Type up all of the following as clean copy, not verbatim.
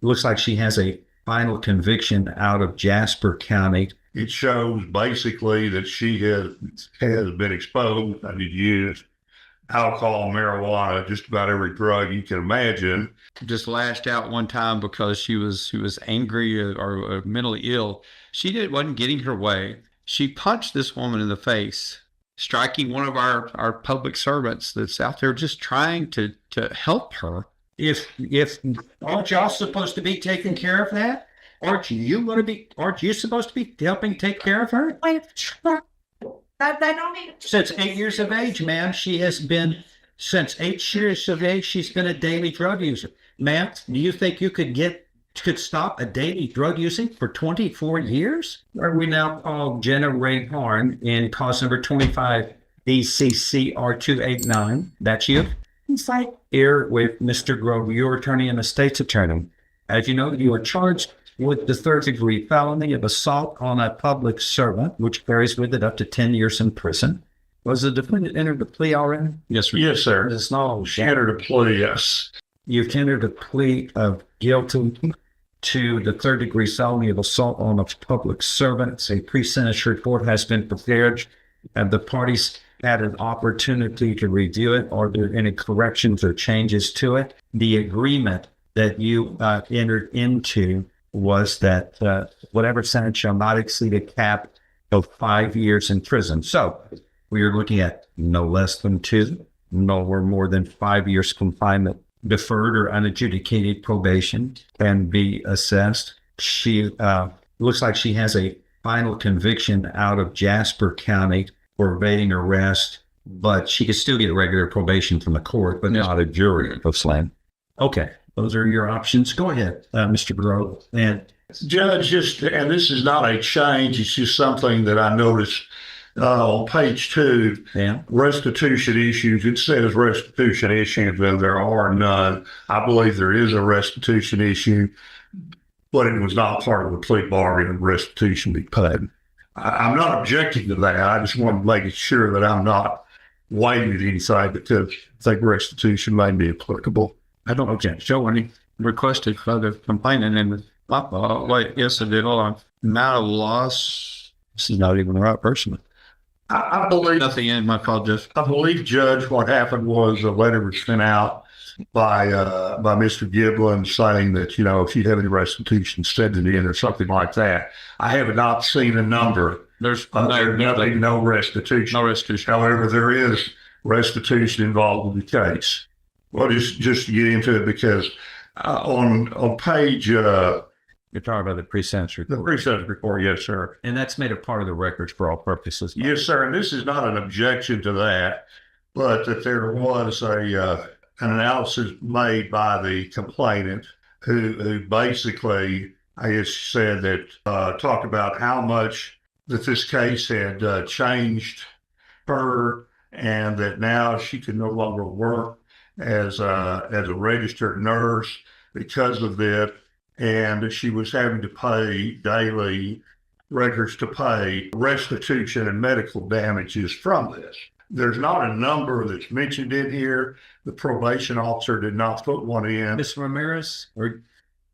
looks like she has a final conviction out of Jasper County. It shows basically that she has been exposed and used alcohol, marijuana, just about every drug you can imagine. Just lashed out one time because she was angry or mentally ill. Wasn't getting her way. She punched this woman in the face, striking one of our public servants that's out there just trying to help her. If aren't y'all supposed to be taking care of that? Aren't you supposed to be helping take care of her? I don't need to. Since 8 years of age, ma'am, since 8 years of age, she's been a daily drug user. Ma'am, do you think you could stop a daily drug using for 24 years? Are we now called Jenna Ray Horn in cause number 25 DCCR289? That's you? Inside here with Mr. Grove, your attorney and the state's attorney. As you know, you are charged with the third-degree felony of assault on a public servant, which carries with it up to 10 years in prison. Was the defendant entered the plea already? Yes, sir. Yes, sir. It's not She entered a plea, yes. You've tendered a plea of guilty to the third-degree felony of assault on a public servant. A pre-sentence report has been prepared, and the parties had an opportunity to review it. Are there any corrections or changes to it? The agreement that you entered into was that whatever sentence shall not exceed a cap of 5 years in prison. So we are looking at no less than 2, no more than 5 years confinement. Deferred or unadjudicated probation can be assessed. She looks like she has a final conviction out of Jasper County for evading arrest, but she could still get regular probation from the court, but not a jury of slam. Okay, those are your options. Go ahead, Mr. Grove. And Judge, and this is not a change, it's just something that I noticed on page 2, restitution issues. It says restitution issues, and there are none. I believe there is a restitution issue, but it was not part of the plea bargain of restitution be paid. I'm not objecting to that. I just want to make sure that I'm not weighing it inside because I think restitution may be applicable. I don't object. Joe, when he requested for the complainant and yes, I did. Hold on. Amount of loss. This is not even the right person. I believe nothing in my call. I believe, Judge, what happened was a letter was sent out by Mr. Giblin saying that, if you have any restitution, send it in or something like that. I have not seen a number. There's no restitution. No restitution. However, there is restitution involved in the case. Well, just to get into it, because on page you're talking about the pre-sentence report. The pre-sentence report, yes, sir. And that's made a part of the records for all purposes. Yes, sir. And this is not an objection to that, but that there was an analysis made by the complainant who basically, I guess, said that, talked about how much that this case had changed her, and that now she could no longer work as a registered nurse because of that. And she was having to pay daily records to pay restitution and medical damages from this. There's not a number that's mentioned in here. The probation officer did not put one in. Miss Ramirez or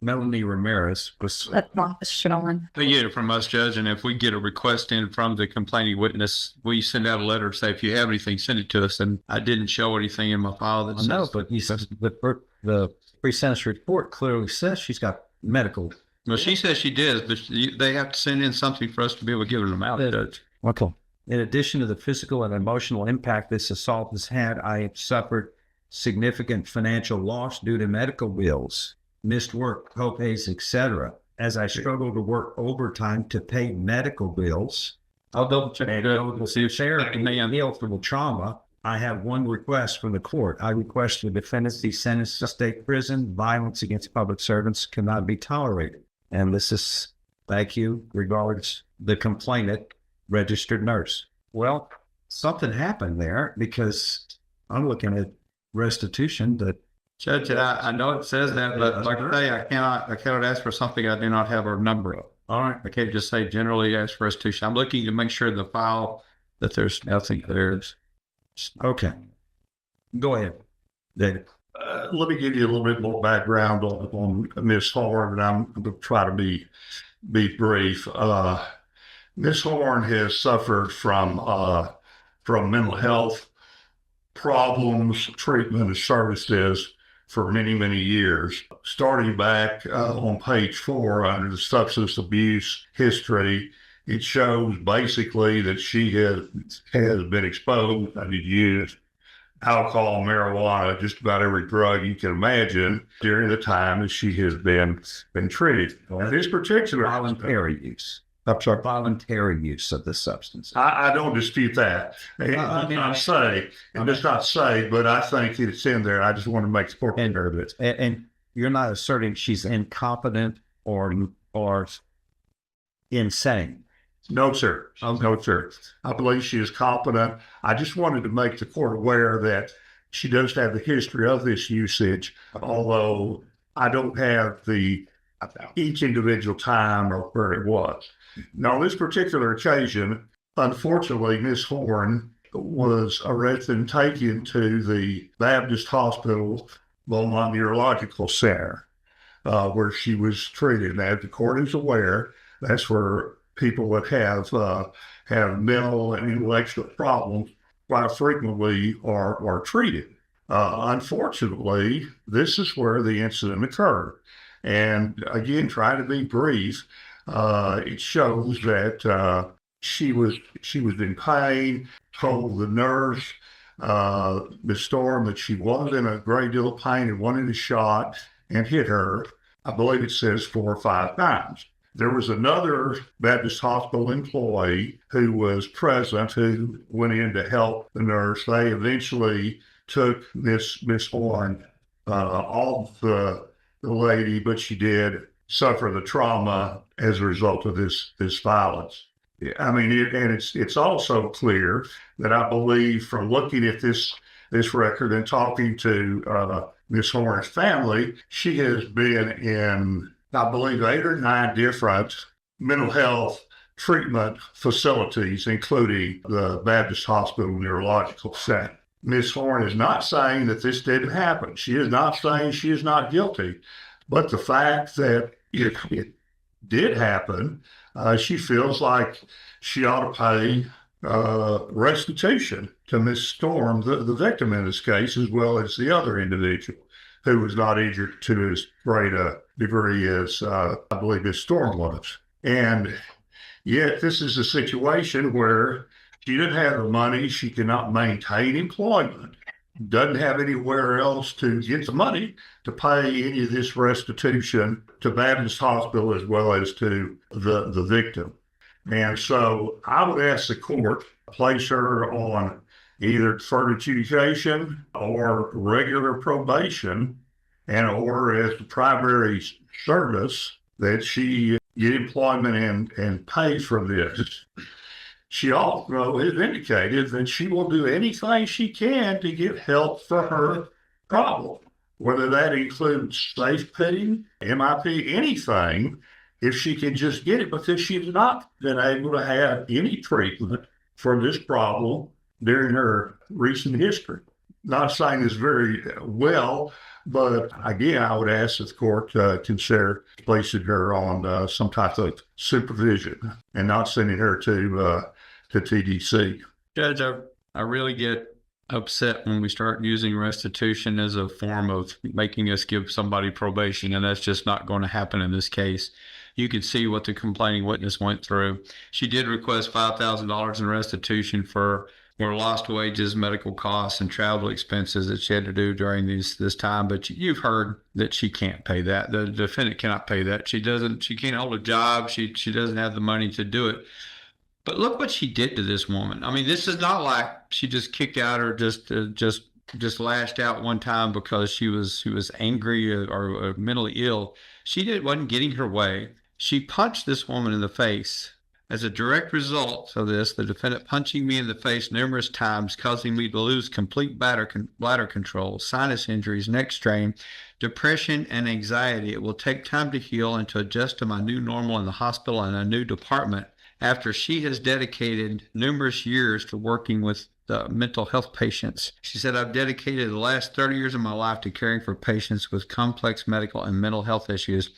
Melanie Ramirez was. That's not Sean. They get it from us, Judge, and if we get a request in from the complaining witness, we send out a letter to say, if you have anything, send it to us. And I didn't show anything in my file that says. No, but he says the pre-sentence report clearly says she's got medical. Well, she says she did, but they have to send in something for us to be able to give it them out, Judge. Okay. In addition to the physical and emotional impact this assault has had, I have suffered significant financial loss due to medical bills, missed work, co-pays, etc. As I struggle to work overtime to pay medical bills, I'll double check to see if Sarah can heal from the trauma. I have one request from the court. I request the defendant be sentenced to state prison. Violence against public servants cannot be tolerated. And this is, thank you, regards the complainant, registered nurse. Well, something happened there because I'm looking at restitution that. Judge, I know it says that, but like I say, I cannot ask for something I do not have a number of. All right. I can't just say generally ask for restitution. I'm looking to make sure in the file that there's nothing there. Okay. Go ahead, David. Let me give you a little bit more background on Miss Horn, and I'm going to try to be brief. Miss Horn has suffered from mental health problems, treatment, and services for many years. Starting back on page 4 under the substance abuse history, it shows basically that she has been exposed and used alcohol, marijuana, just about every drug you can imagine during the time that she has been treated. This particular Voluntary use. I'm sorry. Voluntary use of the substance. I don't dispute that. I'm just not say, but I think it's in there. I just want to make the court aware of it. And you're not asserting she's incompetent or insane. No, sir. No, sir. I believe she is competent. I just wanted to make the court aware that she does have the history of this usage, although I don't have each individual time or where it was. Now, on this particular occasion, unfortunately, Miss Horn was arrested and taken to the Baptist Hospital Beaumont Neurological Center, where she was treated. Now, the court is aware that's where people that have mental and intellectual problems quite frequently are treated. Unfortunately, this is where the incident occurred. And again, trying to be brief, it shows that she was in pain, told the nurse, Miss Storm, that she was in a great deal of pain and wanted a shot and hit her. I believe it says 4 or 5 times. There was another Baptist Hospital employee who was present who went in to help the nurse. They eventually took Miss Horn off the lady, but she did suffer the trauma as a result of this violence. I mean, it's also clear that I believe from looking at this record and talking to Miss Horn's family, she has been in, I believe, 8 or 9 different mental health treatment facilities, including the Baptist Hospital Neurological Center. Miss Horn is not saying that this didn't happen. She is not saying she is not guilty. But the fact that it did happen, she feels like she ought to pay restitution to Miss Storm, the victim in this case, as well as the other individual who was not injured to as great a degree as I believe Miss Storm was. And yet this is a situation where she didn't have the money. She cannot maintain employment, doesn't have anywhere else to get the money to pay any of this restitution to Baptist Hospital as well as to the victim. And so I would ask the court to place her on either deferred adjudication or regular probation and order as the primary service that she get employment and pay for this. She also has indicated that she will do anything she can to get help for her problem, whether that includes safety, MIP, anything, if she can just get it, because she's not been able to have any treatment for this problem during her recent history. Not saying this very well, but again, I would ask the court to consider placing her on some type of supervision and not sending her to TDC. Judge, I really get upset when we start using restitution as a form of making us give somebody probation, and that's just not going to happen in this case. You could see what the complaining witness went through. She did request $5,000 in restitution for lost wages, medical costs, and travel expenses that she had to do during this time. But you've heard that she can't pay that. The defendant cannot pay that. She can't hold a job. She doesn't have the money to do it. But look what she did to this woman. I mean, this is not like she just kicked out or just lashed out one time because she was angry or mentally ill. She wasn't getting her way. She punched this woman in the face. As a direct result of this, the defendant punching me in the face numerous times, causing me to lose complete bladder control, sinus injuries, neck strain, depression, and anxiety. It will take time to heal and to adjust to my new normal in the hospital and a new department after she has dedicated numerous years to working with mental health patients. She said, I've dedicated the last 30 years of my life to caring for patients with complex medical and mental health issues.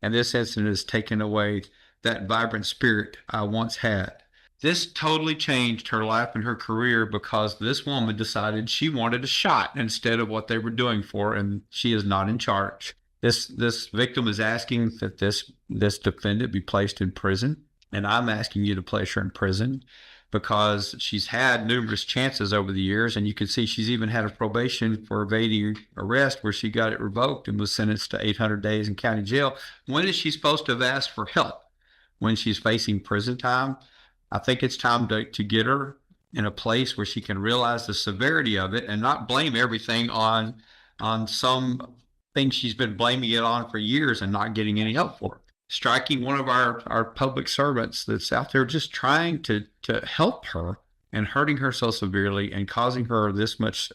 And this incident has taken away that vibrant spirit I once had. This totally changed her life and her career because this woman decided she wanted a shot instead of what they were doing for her, and she is not in charge. This victim is asking that this defendant be placed in prison, and I'm asking you to place her in prison because she's had numerous chances over the years, and you can see she's even had a probation for evading arrest where she got it revoked and was sentenced to 800 days in county jail. When is she supposed to have asked for help? When she's facing prison time? I think it's time to get her in a place where she can realize the severity of it and not blame everything on some things she's been blaming it on for years and not getting any help for. Striking one of our public servants that's out there just trying to help her and hurting her so severely and causing her this much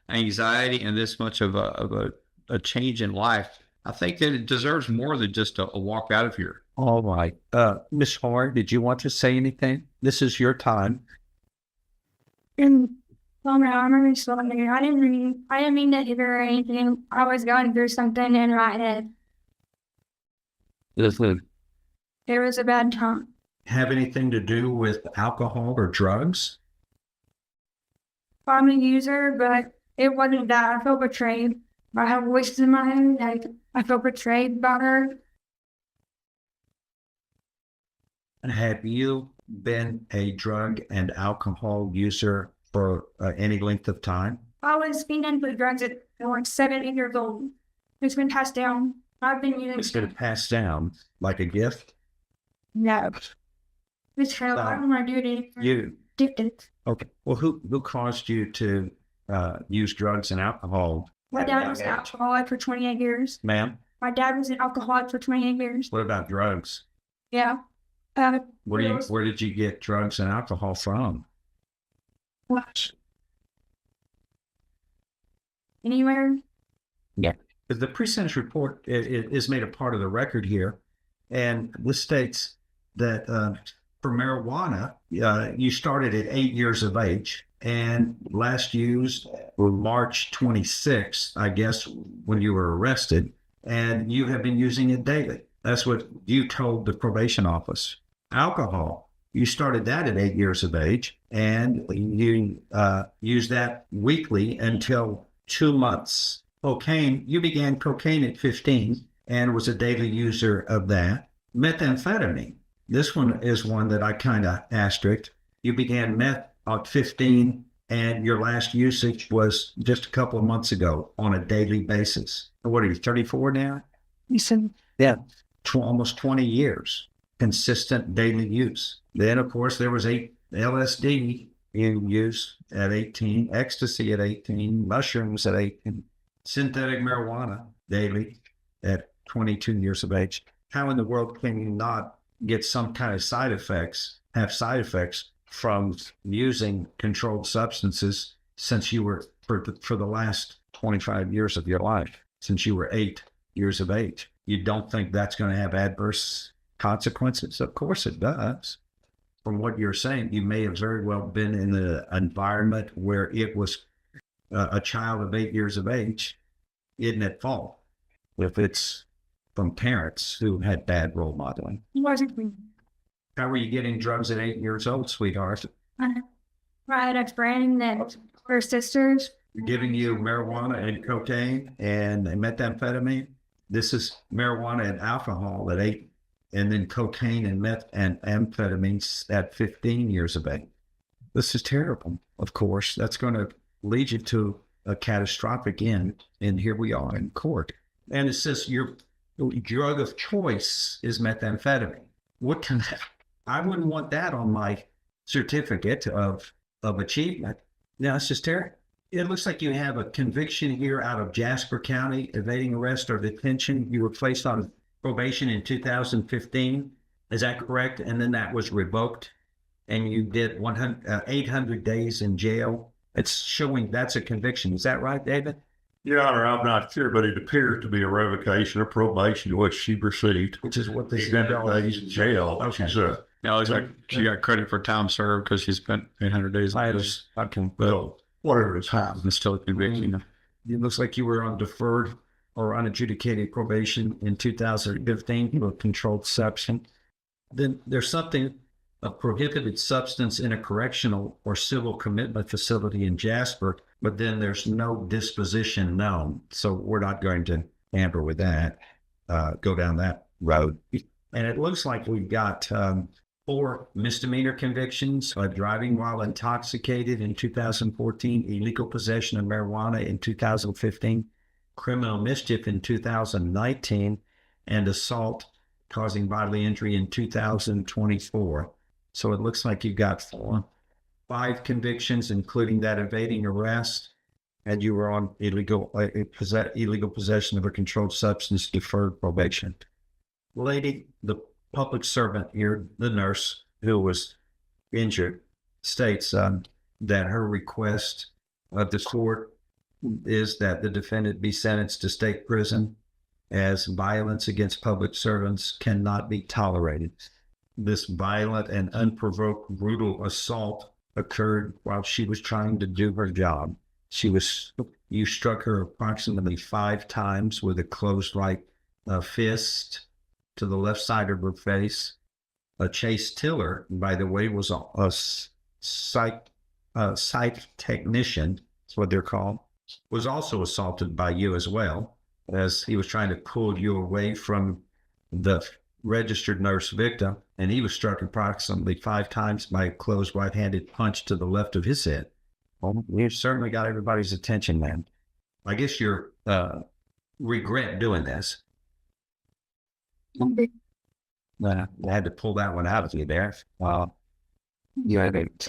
anxiety and this much of a change in life. I think that it deserves more than just a walk out of here. All right. Miss Horn, did you want to say anything? This is your time. And I'm really sorry. I didn't mean to hit her or anything. I was going through something in my head. Listen, It was a bad time. have anything to do with alcohol or drugs? I'm a user, but it wasn't that. I felt betrayed. I have voices in my head. Like, I felt betrayed by her. Have you been a drug and alcohol user for any length of time? I was feeding for drugs at like 7, 8 years old. It's been passed down. I've been using. It's been passed down like a gift? No. It's hell. I don't want to do it anymore. You. Addicted. Okay. Well, who caused you to use drugs and alcohol? My dad was an alcoholic for 28 years. Ma'am, My dad was an alcoholic for 28 years. what about drugs? Yeah. Where did you get drugs and alcohol from? What? Anywhere? The pre-sentence report is made a part of the record here, and this states that for marijuana, you started at 8 years of age and last used March 26th, I guess, when you were arrested, and you have been using it daily. That's what you told the probation office. Alcohol, you started that at 8 years of age, and you used that weekly until 2 months. Cocaine, you began cocaine at 15 and was a daily user of that. Methamphetamine, this one is one that I kind of asterisked. You began meth at 15, and your last usage was just a couple of months ago on a daily basis. What are you, 34 now? You said. Yeah, almost 20 years, consistent daily use. Then, of course, there was LSD in use at 18, ecstasy at 18, mushrooms at 18, synthetic marijuana daily at 22 years of age. How in the world can you not get some kind of have side effects from using controlled substances since you were, for the last 25 years of your life, since you were 8 years of age? You don't think that's going to have adverse consequences? Of course it does. From what you're saying, you may have very well been in an environment where it was a child of 8 years of age. Isn't at fault if it's from parents who had bad role modeling. It wasn't me. How were you getting drugs at 8 years old, sweetheart? I had a friend that her sisters. Giving you marijuana and cocaine and methamphetamine. This is marijuana and alcohol at 8, and then cocaine and meth and amphetamines at 15 years of age. This is terrible, of course. That's going to lead you to a catastrophic end, and here we are in court. And it says your drug of choice is methamphetamine. What can I wouldn't want that on my certificate of achievement. Now, it's just terrible. It looks like you have a conviction here out of Jasper County, evading arrest or detention. You were placed on probation in 2015. Is that correct? And then that was revoked, and you did 800 days in jail. It's showing that's a conviction. Is that right, David? Your Honor, I'm not sure, but it appears to be a revocation of probation, which she received. Which is what this 800 days in jail. Okay. She's Yeah, looks like she got credit for time served because she spent 800 days. I can, Well, whatever it's happened. It's still a conviction. it looks like you were on deferred or unadjudicated probation in 2015 for a controlled substance. Then there's something, a prohibited substance in a correctional or civil commitment facility in Jasper, but then there's no disposition known. So we're not going to tamper with that, go down that road. And it looks like we've got 4 misdemeanor convictions, driving while intoxicated in 2014, illegal possession of marijuana in 2015, criminal mischief in 2019, and assault causing bodily injury in 2024. So it looks like you've got 5 convictions, including that evading arrest, and you were on illegal possession of a controlled substance, deferred probation. Lady, the public servant here, the nurse who was injured, states that her request of the court is that the defendant be sentenced to state prison, as violence against public servants cannot be tolerated. This violent and unprovoked brutal assault occurred while she was trying to do her job. You struck her approximately 5 times with a closed right fist to the left side of her face. Chase Tiller, by the way, was a site technician, that's what they're called, was also assaulted by you as well, as he was trying to pull you away from the registered nurse victim, and he was struck approximately 5 times by a closed right-handed punch to the left of his head. Well, you certainly got everybody's attention, man. I guess you're regret doing this. I had to pull that one out of you there. You had it.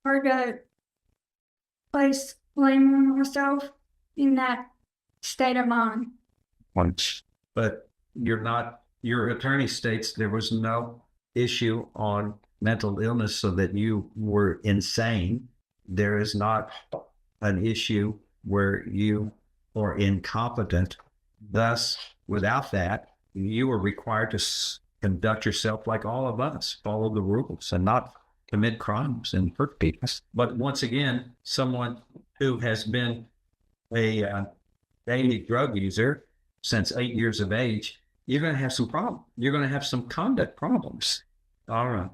Hard to place blame on myself in that state of mind. Once, but you're not. Your attorney states there was no issue on mental illness, so that you were insane. There is not an issue where you are incompetent. Thus, without that, you are required to conduct yourself like all of us, follow the rules, and not commit crimes and hurt people. But once again, someone who has been a daily drug user since 8 years of age, you're going to have some problems. You're going to have some conduct problems. All right.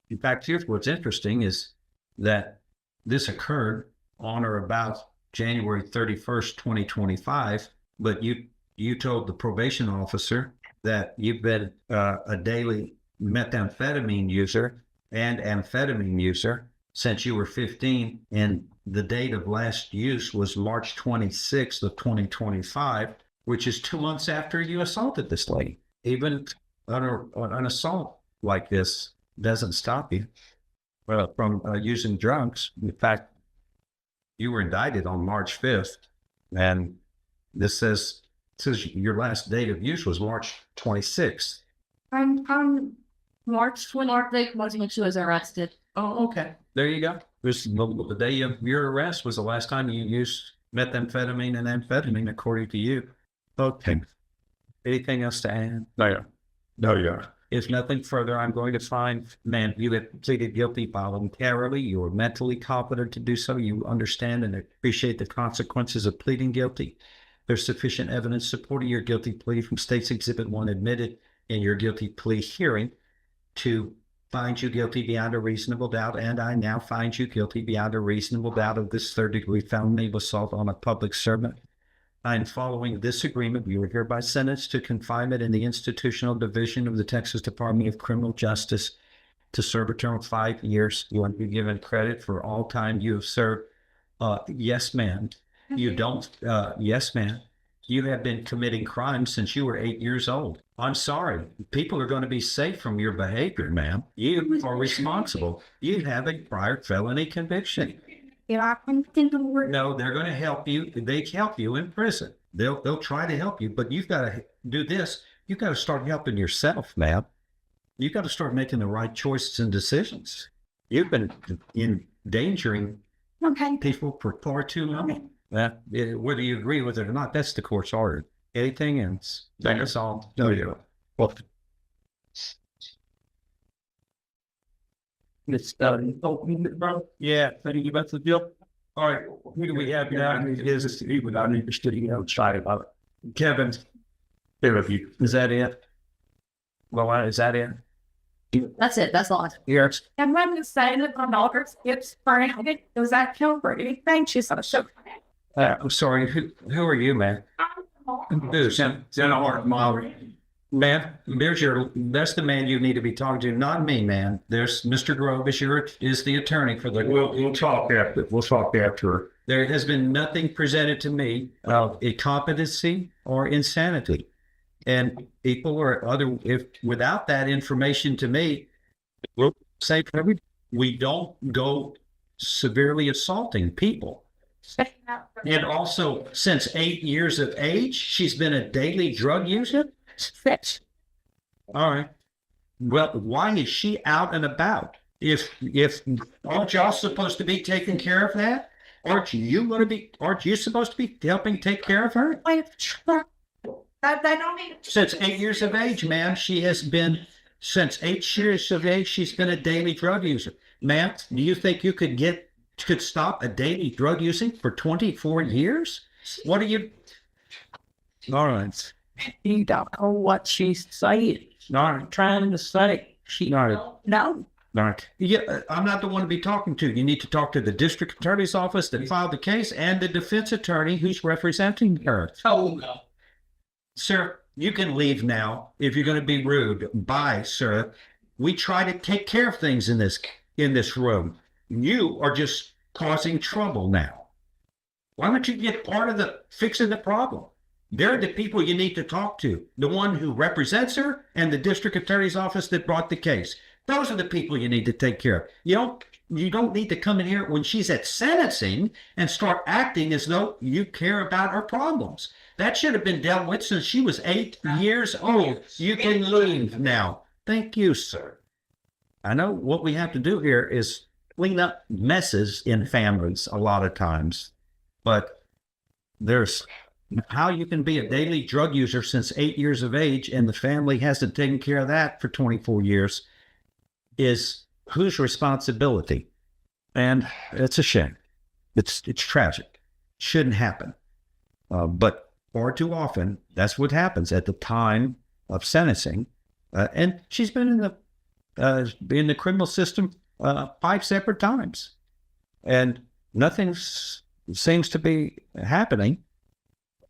In fact, here's what's interesting is that this occurred on or about January 31st, 2025, but you told the probation officer that you've been a daily methamphetamine user and amphetamine user since you were 15, and the date of last use was March 26th of 2025, which is 2 months after you assaulted this lady. Even an assault like this doesn't stop you from using drugs. In fact, you were indicted on March 5th, and this says your last date of use was March 26th. I'm March 20th was when she was arrested. Oh, okay. There you go. The day of your arrest was the last time you used methamphetamine and amphetamine, according to you. Okay. Anything else to add? No, yeah. If nothing further, I'm going to find, man, you have pleaded guilty voluntarily. You are mentally competent to do so. You understand and appreciate the consequences of pleading guilty. There's sufficient evidence supporting your guilty plea from State's Exhibit 1 admitted in your guilty plea hearing to find you guilty beyond a reasonable doubt, and I now find you guilty beyond a reasonable doubt of this third-degree felony of assault on a public servant. And following this agreement, you are hereby sentenced to confinement in the institutional division of the Texas Department of Criminal Justice to serve a term of 5 years. You want to be given credit for all time you have served. Yes, ma'am. You don't. Yes, ma'am. You have been committing crimes since you were 8 years old. I'm sorry. People are going to be safe from your behavior, ma'am. You are responsible. You have a prior felony conviction. No, they're going to help you. They help you in prison. They'll try to help you, but you've got to do this. You've got to start helping yourself, ma'am. You've got to start making the right choices and decisions. You've been endangering people for far too long. Whether you agree with it or not, that's the court's order. Anything else? That's all. No, yeah. Well, It's, yeah, thank you about the deal. All right, who do we have now? Is I'm interested in outside about it. Kevin, is that it? Well, is that it? That's it. That's all. Yes. And when the side of my daughter skips for it, does that count for anything? She's so shook. I'm sorry. Who are you, man? Who's man? That's the man you need to be talking to, not me, man. There's Mr. Grove is the attorney for the. We'll talk after. We'll talk after. There has been nothing presented to me of incompetency or insanity. And people or other, if without that information to me, we'll say we don't go severely assaulting people. And also, since 8 years of age, she's been a daily drug user. All right. Well, why is she out and about? If aren't y'all supposed to be taking care of that? Aren't you supposed to be helping take care of her? They don't need Since 8 years of age, ma'am, since 8 years of age, she's been a daily drug user. Ma'am, do you think you could stop a daily drug using for 24 years? What are you? All right. You don't know what she's saying. Not Trying to say. She No. no. Not. Yeah, I'm not the one to be talking to. You need to talk to the district attorney's office that filed the case and the defense attorney who's representing her. Oh no. Sir, you can leave now if you're going to be rude. Bye, sir. We try to take care of things in this room. You are just causing trouble now. Why don't you get part of the fixing the problem? They're the people you need to talk to. The one who represents her and the district attorney's office that brought the case. Those are the people you need to take care of. You don't need to come in here when she's at sentencing and start acting as though you care about her problems. That should have been dealt with since she was 8 years old. You can leave now. Thank you, sir. I know what we have to do here is clean up messes in families a lot of times, but there's how you can be a daily drug user since 8 years of age and the family hasn't taken care of that for 24 years is whose responsibility? And it's a shame. It's tragic. Shouldn't happen. But far too often, that's what happens at the time of sentencing. And she's been in the criminal system 5 separate times, and nothing seems to be happening.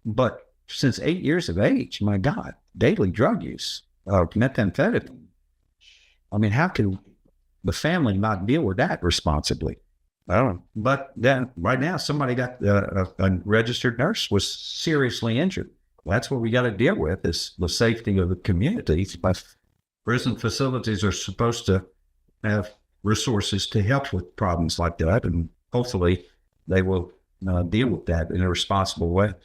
But since 8 years of age, my God, daily drug use, methamphetamine. I mean, how can the family not deal with that responsibly? I don't know. But then right now, somebody got a registered nurse was seriously injured. That's what we got to deal with is the safety of the community. But prison facilities are supposed to have resources to help with problems like that. And hopefully they will deal with that in a responsible way.